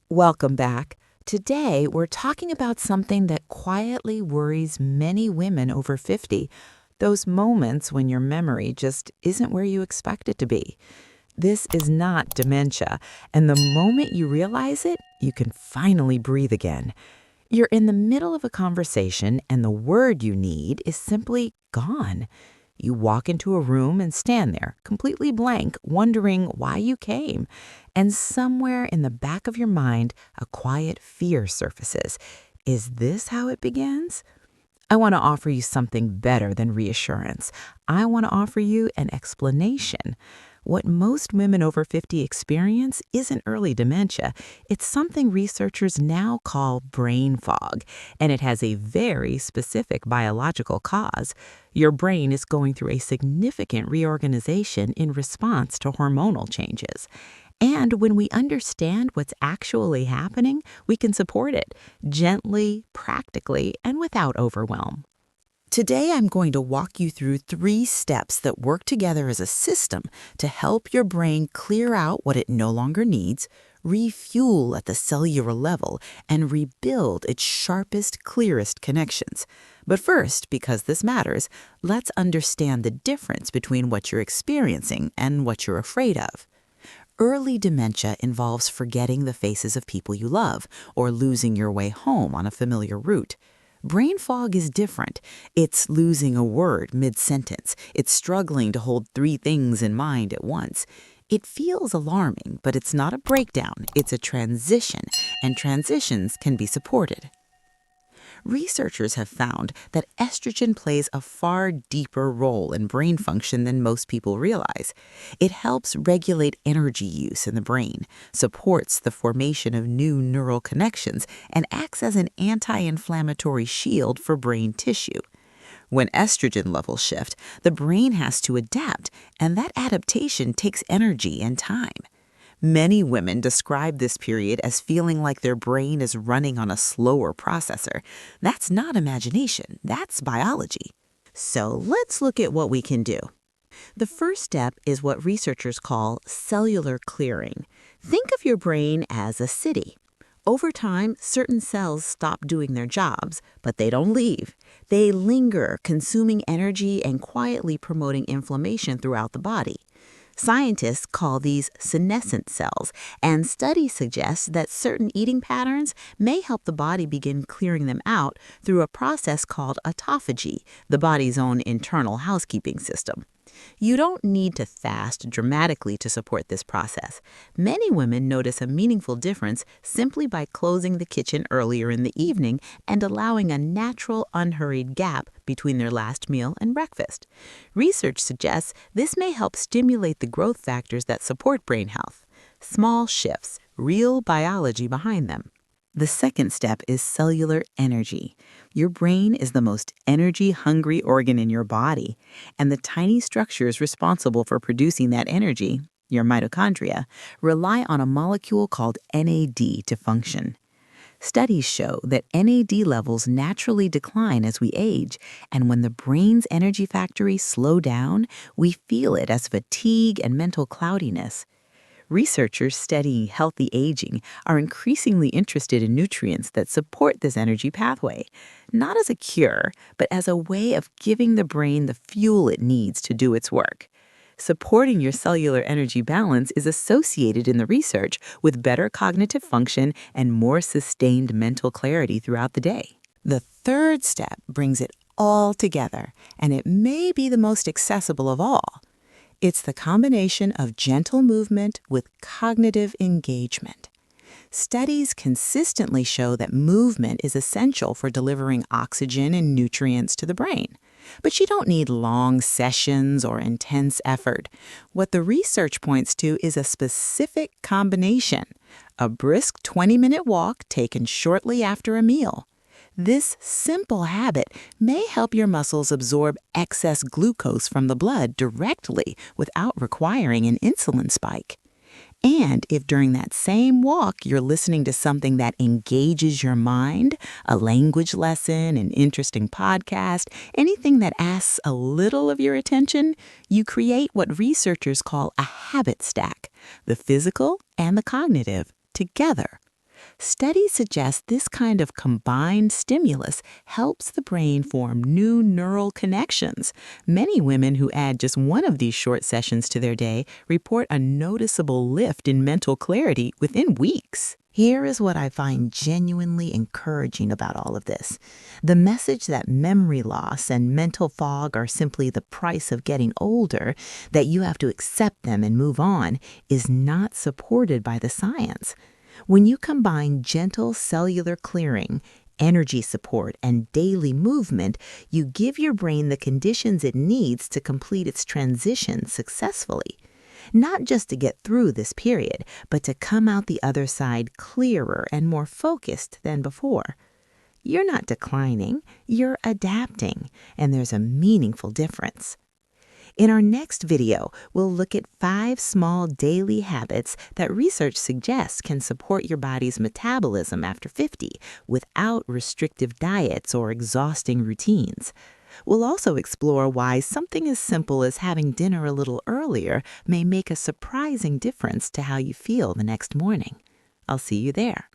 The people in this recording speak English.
Welcome back. Today, we're talking about something that quietly worries many women over 50, those moments when your memory just isn't where you expect it to be. This is not dementia, and the moment you realize it, you can finally breathe again. You're in the middle of a conversation, and the word you need is simply gone. You walk into a room and stand there, completely blank, wondering why you came. And somewhere in the back of your mind, a quiet fear surfaces. Is this how it begins? I want to offer you something better than reassurance. I want to offer you an explanation. What most women over 50 experience isn't early dementia. It's something researchers now call brain fog, and it has a very specific biological cause. Your brain is going through a significant reorganization in response to hormonal changes. And when we understand what's actually happening, we can support it gently, practically, and without overwhelm. Today, I'm going to walk you through 3 steps that work together as a system to help your brain clear out what it no longer needs, refuel at the cellular level, and rebuild its sharpest, clearest connections. But first, because this matters, let's understand the difference between what you're experiencing and what you're afraid of. Early dementia involves forgetting the faces of people you love or losing your way home on a familiar route. Brain fog is different. It's losing a word mid-sentence. It's struggling to hold 3 things in mind at once. It feels alarming, but it's not a breakdown. It's a transition, and transitions can be supported. Researchers have found that estrogen plays a far deeper role in brain function than most people realize. It helps regulate energy use in the brain, supports the formation of new neural connections, and acts as an anti-inflammatory shield for brain tissue. When estrogen levels shift, the brain has to adapt, and that adaptation takes energy and time. Many women describe this period as feeling like their brain is running on a slower processor. That's not imagination, that's biology. So let's look at what we can do. The first step is what researchers call cellular clearing. Think of your brain as a city. Over time, certain cells stop doing their jobs, but they don't leave. They linger, consuming energy and quietly promoting inflammation throughout the body. Scientists call these senescent cells, and studies suggest that certain eating patterns may help the body begin clearing them out through a process called autophagy, the body's own internal housekeeping system. You don't need to fast dramatically to support this process. Many women notice a meaningful difference simply by closing the kitchen earlier in the evening and allowing a natural, unhurried gap between their last meal and breakfast. Research suggests this may help stimulate the growth factors that support brain health. Small shifts, real biology behind them. The second step is cellular energy. Your brain is the most energy-hungry organ in your body, and the tiny structures responsible for producing that energy, your mitochondria, rely on a molecule called NAD to function. Studies show that NAD levels naturally decline as we age, and when the brain's energy factories slow down, we feel it as fatigue and mental cloudiness. Researchers studying healthy aging are increasingly interested in nutrients that support this energy pathway, not as a cure, but as a way of giving the brain the fuel it needs to do its work. Supporting your cellular energy balance is associated in the research with better cognitive function and more sustained mental clarity throughout the day. The third step brings it all together, and it may be the most accessible of all. It's the combination of gentle movement with cognitive engagement. Studies consistently show that movement is essential for delivering oxygen and nutrients to the brain. But you don't need long sessions or intense effort. What the research points to is a specific combination: a brisk 20-minute walk taken shortly after a meal. This simple habit may help your muscles absorb excess glucose from the blood directly without requiring an insulin spike. And if during that same walk you're listening to something that engages your mind, a language lesson, an interesting podcast, anything that asks a little of your attention, you create what researchers call a habit stack, the physical and the cognitive together. Studies suggest this kind of combined stimulus helps the brain form new neural connections. Many women who add just one of these short sessions to their day report a noticeable lift in mental clarity within weeks. Here is what I find genuinely encouraging about all of this. The message that memory loss and mental fog are simply the price of getting older, that you have to accept them and move on, is not supported by the science. When you combine gentle cellular clearing, energy support, and daily movement, you give your brain the conditions it needs to complete its transition successfully. Not just to get through this period, but to come out the other side clearer and more focused than before. You're not declining, you're adapting, and there's a meaningful difference. In our next video, we'll look at 5 small daily habits that research suggests can support your body's metabolism after 50 without restrictive diets or exhausting routines. We'll also explore why something as simple as having dinner a little earlier may make a surprising difference to how you feel the next morning. I'll see you there.